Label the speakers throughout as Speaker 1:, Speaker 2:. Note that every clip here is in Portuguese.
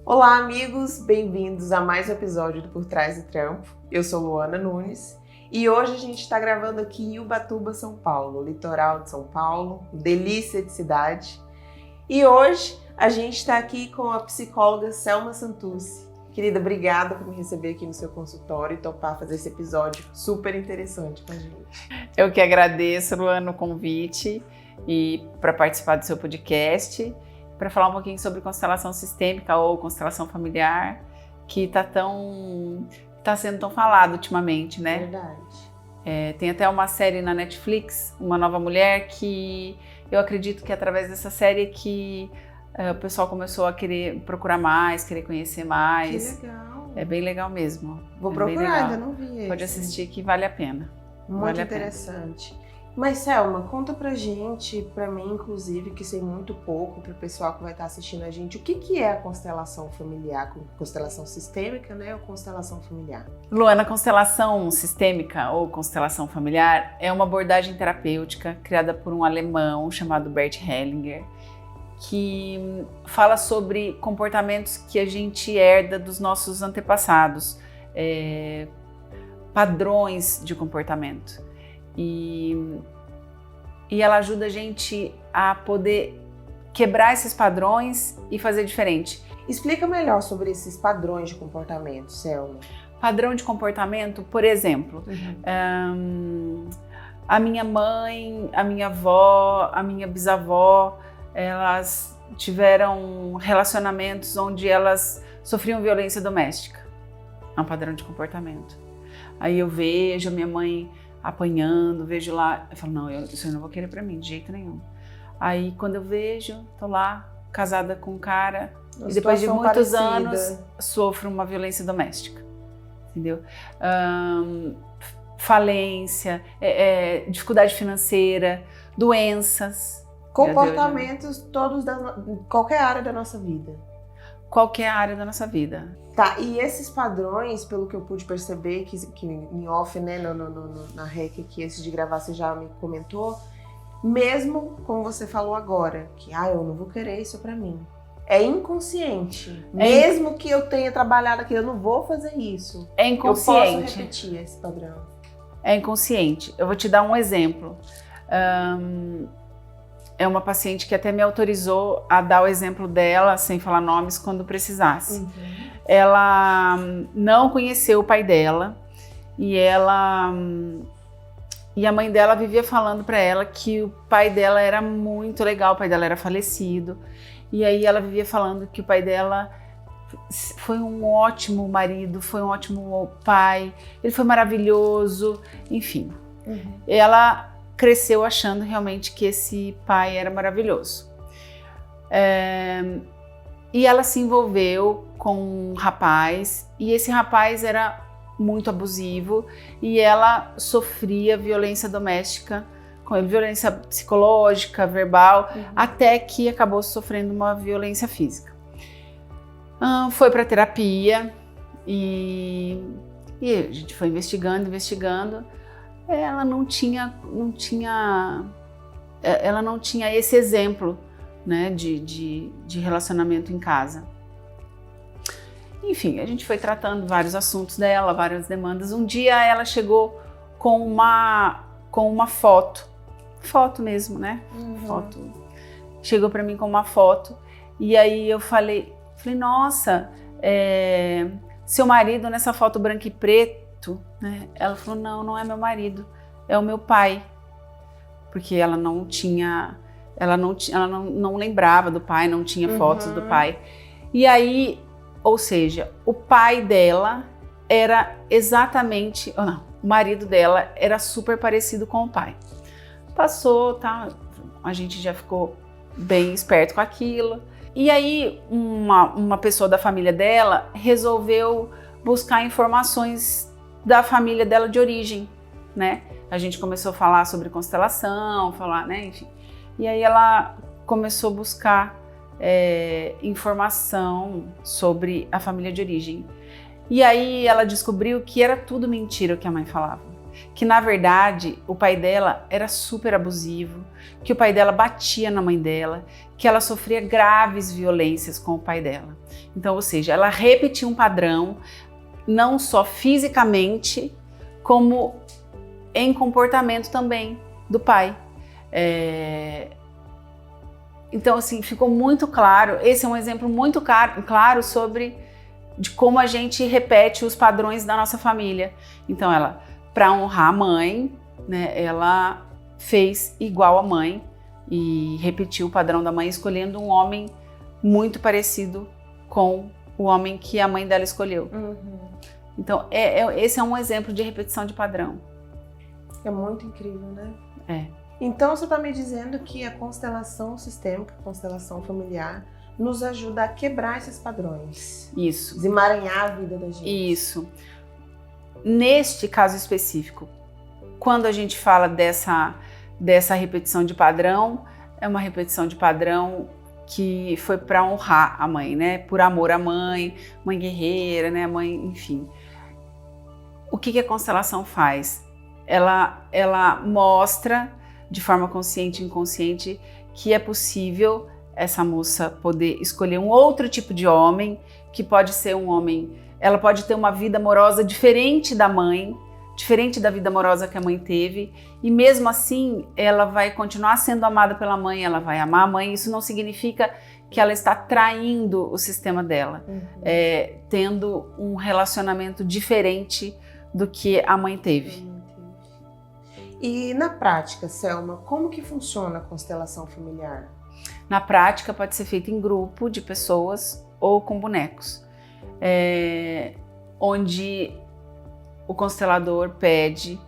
Speaker 1: Olá, amigos! Bem-vindos a mais um episódio do Por Trás do Trampo. Eu sou Luana Nunes e hoje a gente está gravando aqui em Ubatuba, São Paulo, litoral de São Paulo, delícia de cidade. E hoje a gente está aqui com a psicóloga Selma Santucci. Querida, obrigada por me receber aqui no seu consultório e topar fazer esse episódio super interessante com a gente.
Speaker 2: Eu que agradeço, Luana, o convite e para participar do seu podcast, para falar um pouquinho sobre constelação sistêmica ou constelação familiar, que tá sendo tão falado ultimamente, né?
Speaker 1: Verdade.
Speaker 2: Tem até uma série na Netflix, Uma Nova Mulher, que eu acredito que através dessa série que o pessoal começou a querer procurar mais, querer conhecer mais.
Speaker 1: Que legal!
Speaker 2: É bem legal mesmo.
Speaker 1: Vou procurar, ainda não vi.
Speaker 2: Pode assistir que vale a pena.
Speaker 1: Muito interessante. Mas Selma, conta pra gente, pra mim inclusive, que sei muito pouco, pro pessoal que vai estar assistindo a gente, o que é a constelação familiar, constelação sistêmica, né, ou constelação familiar?
Speaker 2: Luana, a constelação sistêmica ou constelação familiar é uma abordagem terapêutica criada por um alemão chamado Bert Hellinger, que fala sobre comportamentos que a gente herda dos nossos antepassados, padrões de comportamento. E ela ajuda a gente a poder quebrar esses padrões e fazer diferente.
Speaker 1: Explica melhor sobre esses padrões de comportamento, Selma.
Speaker 2: Padrão de comportamento, por exemplo, a minha mãe, a minha avó, a minha bisavó, elas tiveram relacionamentos onde elas sofriam violência doméstica. É um padrão de comportamento. Aí eu vejo a minha mãe apanhando, vejo lá, eu falo, não, isso eu não vou querer pra mim, de jeito nenhum. Aí quando eu vejo, tô lá, casada com um cara, e depois de muitos anos, sofro uma violência doméstica, entendeu? Falência, dificuldade financeira, doenças.
Speaker 1: Comportamentos todos qualquer área da nossa vida.
Speaker 2: Qualquer área da nossa vida.
Speaker 1: Tá, e esses padrões, pelo que eu pude perceber, que em off, né, na rec aqui, antes de gravar, você já me comentou, mesmo como você falou agora, que eu não vou querer isso pra mim. É inconsciente. Mesmo que eu tenha trabalhado aqui, eu não vou fazer isso.
Speaker 2: É inconsciente.
Speaker 1: Eu posso repetir esse padrão.
Speaker 2: É inconsciente. Eu vou te dar um exemplo. É uma paciente que até me autorizou a dar o exemplo dela, sem falar nomes, quando precisasse.
Speaker 1: Uhum.
Speaker 2: Ela não conheceu o pai dela e a mãe dela vivia falando para ela que o pai dela era muito legal, o pai dela era falecido. E aí ela vivia falando que o pai dela foi um ótimo marido, foi um ótimo pai, ele foi maravilhoso, enfim.
Speaker 1: Uhum.
Speaker 2: Ela cresceu achando realmente que esse pai era maravilhoso. E ela se envolveu com um rapaz, e esse rapaz era muito abusivo, e ela sofria violência doméstica com ele, violência psicológica, verbal, até que acabou sofrendo uma violência física. Foi para terapia e a gente foi investigando. Ela não tinha esse exemplo, né, de relacionamento em casa. Enfim, a gente foi tratando vários assuntos dela, várias demandas. Um dia ela chegou com uma foto mesmo, né? Foto. Chegou para mim com uma foto e aí eu falei, nossa, seu marido nessa foto branco e preto, né? Ela falou, não é meu marido, é o meu pai, porque ela não lembrava do pai, não tinha fotos do pai. E aí, ou seja, o pai dela era exatamente, o marido dela era super parecido com o pai. Passou, tá? A gente já ficou bem esperto com aquilo. E aí uma pessoa da família dela resolveu buscar informações da família dela de origem, né? A gente começou a falar sobre constelação, né, enfim. E aí ela começou a buscar informação sobre a família de origem. E aí ela descobriu que era tudo mentira o que a mãe falava. que na verdade o pai dela era super abusivo, que o pai dela batia na mãe dela, que ela sofria graves violências com o pai dela. Então, ou seja, ela repetia um padrão, não só fisicamente, como em comportamento também do pai. Então, assim, ficou muito claro, esse é um exemplo muito claro de como a gente repete os padrões da nossa família. Então, ela, para honrar a mãe, né, ela fez igual a mãe e repetiu o padrão da mãe, escolhendo um homem muito parecido com o homem que a mãe dela escolheu. Então, esse é um exemplo de repetição de padrão.
Speaker 1: É muito incrível, né?
Speaker 2: É.
Speaker 1: Então, você está me dizendo que a constelação sistêmica, a constelação familiar, nos ajuda a quebrar esses padrões.
Speaker 2: Isso.
Speaker 1: Desemaranhar a vida da gente.
Speaker 2: Isso. Neste caso específico, quando a gente fala dessa repetição de padrão, é uma repetição de padrão que foi para honrar a mãe, né? Por amor à mãe, mãe guerreira, né? Mãe, enfim. O que a constelação faz? Ela mostra de forma consciente e inconsciente que é possível essa moça poder escolher um outro tipo de homem, que pode ser um homem, ela pode ter uma vida amorosa diferente da mãe, diferente da vida amorosa que a mãe teve, e mesmo assim ela vai continuar sendo amada pela mãe, ela vai amar a mãe. Isso não significa que ela está traindo o sistema dela, tendo um relacionamento diferente do que a mãe teve.
Speaker 1: E na prática, Selma, como que funciona a constelação familiar?
Speaker 2: Na prática pode ser feita em grupo de pessoas ou com bonecos, onde o constelador pede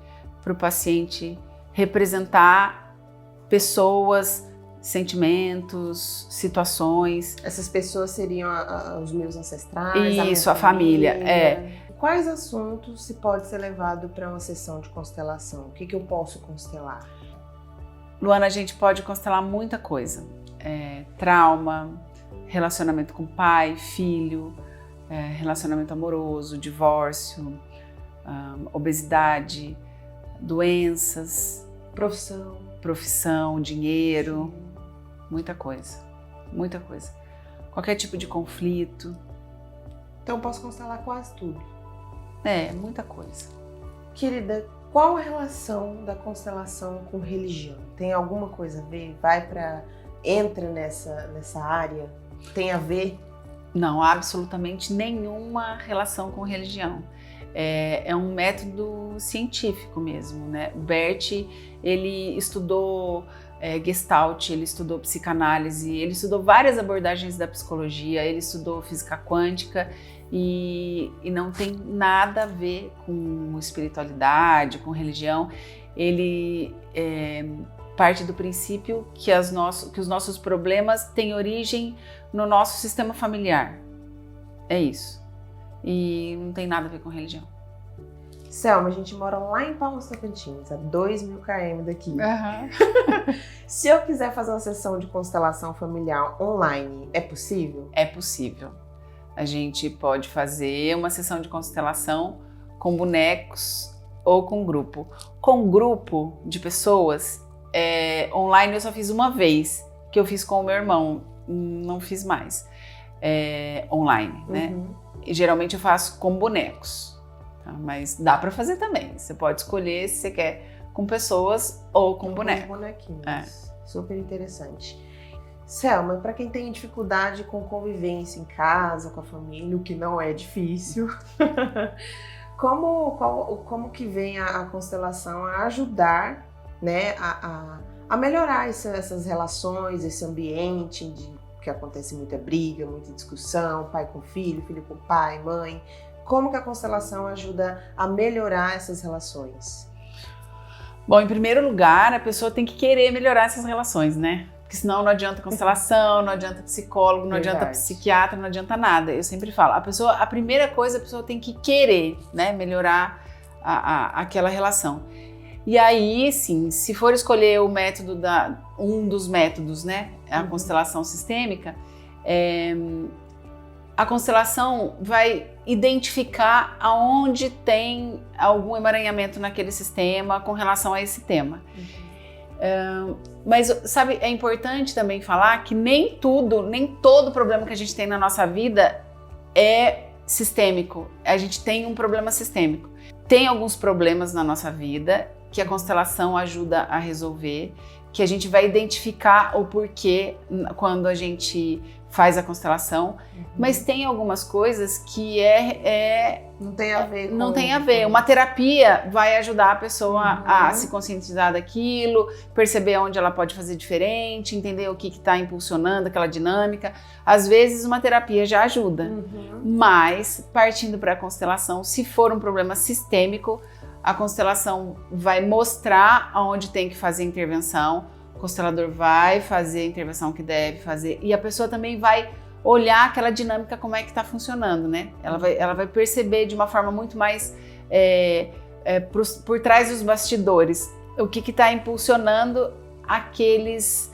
Speaker 2: para o paciente representar pessoas, sentimentos, situações.
Speaker 1: Essas pessoas seriam os meus ancestrais?
Speaker 2: Isso, a família.
Speaker 1: Quais assuntos se pode ser levado para uma sessão de constelação? O que eu posso constelar?
Speaker 2: Luana, a gente pode constelar muita coisa. Trauma, relacionamento com pai, filho, relacionamento amoroso, divórcio, obesidade, doenças, profissão, dinheiro, muita coisa. Qualquer tipo de conflito.
Speaker 1: Então eu posso constelar quase tudo.
Speaker 2: Muita coisa.
Speaker 1: Querida, qual a relação da constelação com religião? Tem alguma coisa a ver? Entra nessa área? Tem a ver?
Speaker 2: Não, absolutamente nenhuma relação com religião. É um método científico mesmo, né? O Bert, ele estudou Gestalt, ele estudou psicanálise, ele estudou várias abordagens da psicologia, ele estudou física quântica e não tem nada a ver com espiritualidade, com religião. Ele parte do princípio que os nossos problemas têm origem no nosso sistema familiar. É isso. E não tem nada a ver com religião.
Speaker 1: Selma, a gente mora lá em Palmas Tocantins, a 2.000 km daqui. Se eu quiser fazer uma sessão de constelação familiar online, é possível?
Speaker 2: É possível. A gente pode fazer uma sessão de constelação com bonecos ou com grupo. Com grupo de pessoas, online eu só fiz uma vez, que eu fiz com o meu irmão, não fiz mais online, né? E geralmente eu faço com bonecos, tá? Mas dá para fazer também. Você pode escolher se você quer com pessoas ou com bonecos.
Speaker 1: Com bonequinhos. Super interessante. Selma, para quem tem dificuldade com convivência em casa, com a família, o que não é difícil, como que vem a constelação a ajudar, né, a melhorar essas relações, esse ambiente que acontece muita briga, muita discussão, pai com filho, filho com pai, mãe. Como que a constelação ajuda a melhorar essas relações?
Speaker 2: Bom, em primeiro lugar, a pessoa tem que querer melhorar essas relações, né? Porque senão não adianta constelação, não adianta psicólogo, não adianta psiquiatra, não adianta nada. Eu sempre falo, a primeira coisa, a pessoa tem que querer, né, melhorar aquela relação. E aí, sim, se for escolher o método um dos métodos, né, a constelação sistêmica, a constelação vai identificar aonde tem algum emaranhamento naquele sistema com relação a esse tema. Mas, sabe, é importante também falar que nem todo problema que a gente tem na nossa vida é sistêmico. A gente tem um problema sistêmico. Tem alguns problemas na nossa vida que a constelação ajuda a resolver, que a gente vai identificar o porquê quando a gente faz a constelação, mas tem algumas coisas que
Speaker 1: não tem a ver.
Speaker 2: Não tem a ver. Uma terapia vai ajudar a pessoa a se conscientizar daquilo, perceber onde ela pode fazer diferente, entender o que está impulsionando aquela dinâmica. Às vezes uma terapia já ajuda, mas partindo para a constelação, se for um problema sistêmico, a constelação vai mostrar aonde tem que fazer intervenção, o constelador vai fazer a intervenção que deve fazer e a pessoa também vai olhar aquela dinâmica, como é que está funcionando, né? Ela vai perceber de uma forma muito mais por trás dos bastidores o que está impulsionando aqueles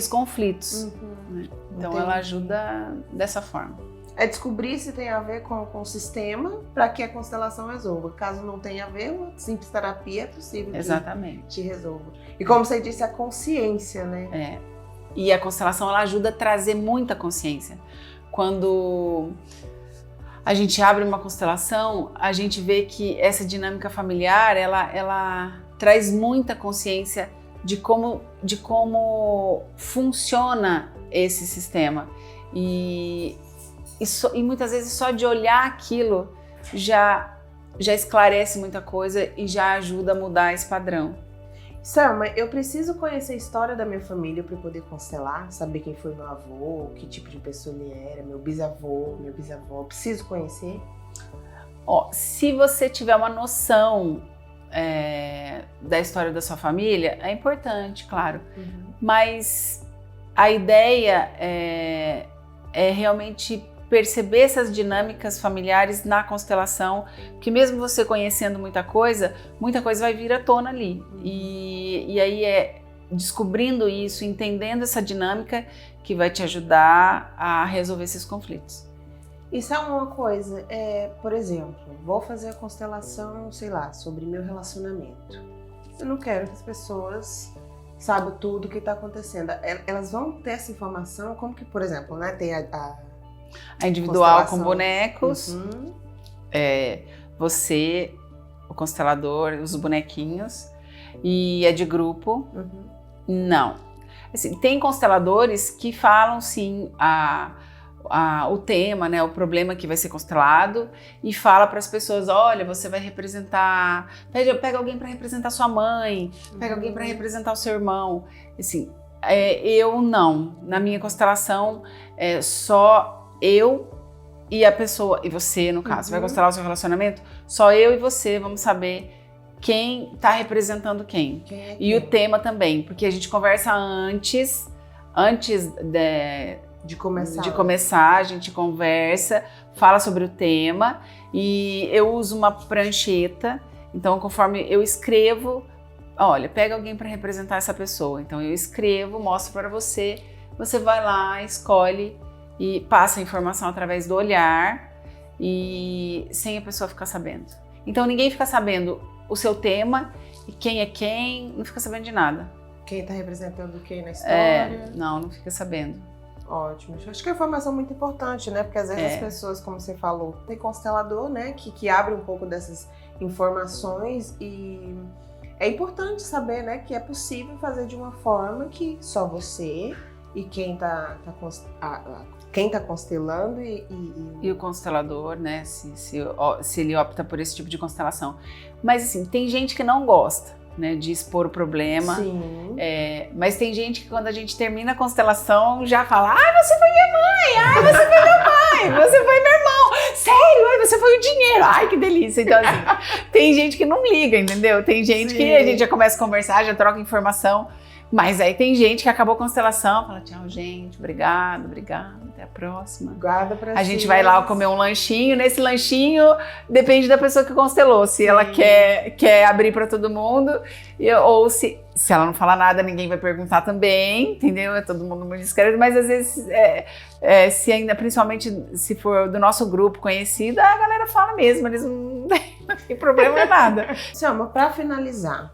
Speaker 2: conflitos. Né? Então
Speaker 1: Entendi.
Speaker 2: ela ajuda dessa forma.
Speaker 1: É descobrir se tem a ver com o sistema para que a constelação resolva. Caso não tenha a ver, uma simples terapia é possível
Speaker 2: Exatamente.
Speaker 1: que te resolva. E como você disse, a consciência, né?
Speaker 2: E a constelação ela ajuda a trazer muita consciência. Quando a gente abre uma constelação, a gente vê que essa dinâmica familiar ela traz muita consciência de como funciona esse sistema. E muitas vezes só de olhar aquilo já esclarece muita coisa e já ajuda a mudar esse padrão.
Speaker 1: Selma, eu preciso conhecer a história da minha família para poder constelar, saber quem foi meu avô, que tipo de pessoa ele era, meu bisavô, minha bisavó. Preciso conhecer?
Speaker 2: Se você tiver uma noção da história da sua família, é importante, claro. Mas a ideia é realmente perceber essas dinâmicas familiares na constelação, que mesmo você conhecendo muita coisa vai vir à tona ali. E aí é descobrindo isso, entendendo essa dinâmica que vai te ajudar a resolver esses conflitos.
Speaker 1: E sabe uma coisa, por exemplo, vou fazer a constelação, sei lá, sobre meu relacionamento. Eu não quero que as pessoas saibam tudo o que está acontecendo. Elas vão ter essa informação, como que, por exemplo, né, tem a
Speaker 2: individual com bonecos, você, o constelador, os bonequinhos, e é de grupo. Não. Assim, tem consteladores que falam sim o tema, né, o problema que vai ser constelado e fala para as pessoas, olha, você vai representar, pega alguém para representar sua mãe, pega alguém para representar o seu irmão. Assim, eu não. Na minha constelação é só eu e a pessoa, e você no caso, vai constelar o seu relacionamento, só eu e você vamos saber quem está representando quem. E o tema também, porque a gente conversa antes de começar, a gente conversa, fala sobre o tema e eu uso uma prancheta, então conforme eu escrevo, olha, pega alguém para representar essa pessoa, então eu escrevo, mostro para você, você vai lá, escolhe e passa a informação através do olhar e sem a pessoa ficar sabendo. Então ninguém fica sabendo o seu tema e quem é quem, não fica sabendo de nada.
Speaker 1: Quem está representando quem na história?
Speaker 2: Não fica sabendo.
Speaker 1: Ótimo. Acho que é uma informação muito importante, né? Porque às vezes as pessoas, como você falou, tem constelador, né? Que abre um pouco dessas informações e é importante saber, né? Que é possível fazer de uma forma que só você e quem tá constelando
Speaker 2: e o constelador, né? Se ele opta por esse tipo de constelação. Mas assim, tem gente que não gosta, né, de expor o problema.
Speaker 1: Sim.
Speaker 2: Mas tem gente que quando a gente termina a constelação já fala: ai, você foi minha mãe, ai, você foi meu pai, você foi meu irmão, sério, ai, você foi o dinheiro, ai, que delícia. Então assim, tem gente que não liga, entendeu? Tem gente que a gente já começa a conversar, já troca informação, Mas aí tem gente que acabou a constelação, fala tchau, gente, obrigado, até a próxima.
Speaker 1: Guarda pra
Speaker 2: A gente vai lá comer um lanchinho, nesse lanchinho depende da pessoa que constelou, se ela quer abrir para todo mundo, ou se ela não falar nada, ninguém vai perguntar também, entendeu? É todo mundo muito discreto, mas às vezes, se ainda, principalmente se for do nosso grupo conhecido, a galera fala mesmo, eles não tem problema em nada.
Speaker 1: Selma, para finalizar,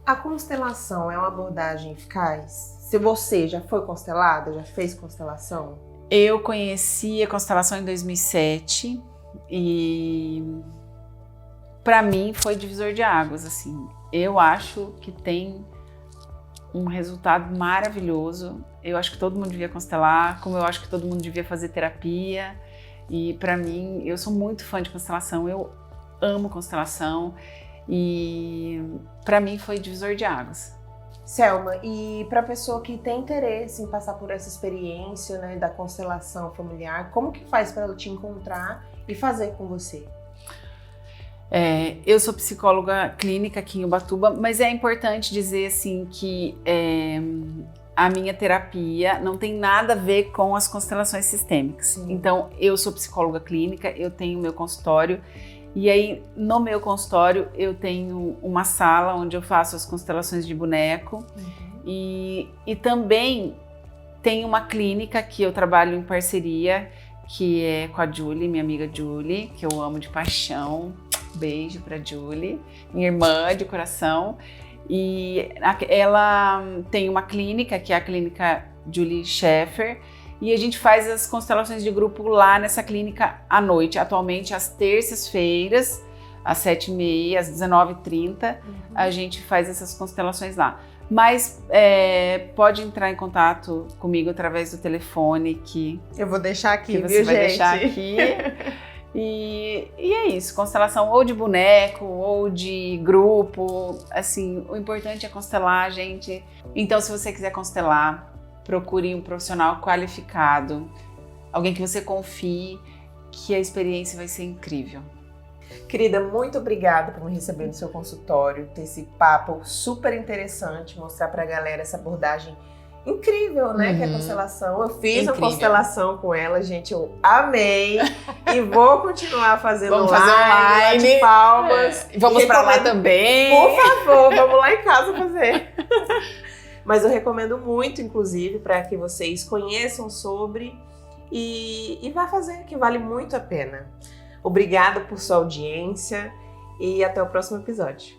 Speaker 1: a constelação é uma abordagem eficaz? Se você já foi constelada, já fez constelação?
Speaker 2: Eu conheci a constelação em 2007 e para mim foi divisor de águas, assim. Eu acho que tem um resultado maravilhoso. Eu acho que todo mundo devia constelar, como eu acho que todo mundo devia fazer terapia. E para mim, eu sou muito fã de constelação, eu amo constelação. E para mim foi divisor de águas.
Speaker 1: Selma, e para a pessoa que tem interesse em passar por essa experiência, né, da constelação familiar, como que faz para ela te encontrar e fazer com você?
Speaker 2: Eu sou psicóloga clínica aqui em Ubatuba, mas é importante dizer assim que a minha terapia não tem nada a ver com as constelações sistêmicas. Sim. Então, eu sou psicóloga clínica, eu tenho meu consultório. E aí, no meu consultório, eu tenho uma sala onde eu faço as constelações de boneco. E também tem uma clínica que eu trabalho em parceria, que é com a Julie, minha amiga Julie, que eu amo de paixão. Beijo pra Julie, minha irmã de coração. E ela tem uma clínica, que é a clínica Julie Schaeffer, e a gente faz as constelações de grupo lá nessa clínica à noite, atualmente às terças-feiras, às 7h30, às 19h30, a gente faz essas constelações lá. Mas pode entrar em contato comigo através do telefone que
Speaker 1: eu vou deixar aqui,
Speaker 2: que você vai deixar aqui. E é isso, constelação ou de boneco ou de grupo, assim, o importante é constelar, gente. Então, se você quiser constelar, procure um profissional qualificado, alguém que você confie, que a experiência vai ser incrível.
Speaker 1: Querida, muito obrigada por me receber no seu consultório, ter esse papo super interessante, mostrar pra galera essa abordagem incrível, né, que é a constelação. Eu fiz a constelação com ela, gente, eu amei e vou continuar fazendo online, de palmas.
Speaker 2: Vamos pra lá também.
Speaker 1: Por favor, vamos lá em casa fazer. Mas eu recomendo muito, inclusive, para que vocês conheçam sobre e vá fazer, que vale muito a pena. Obrigada por sua audiência e até o próximo episódio.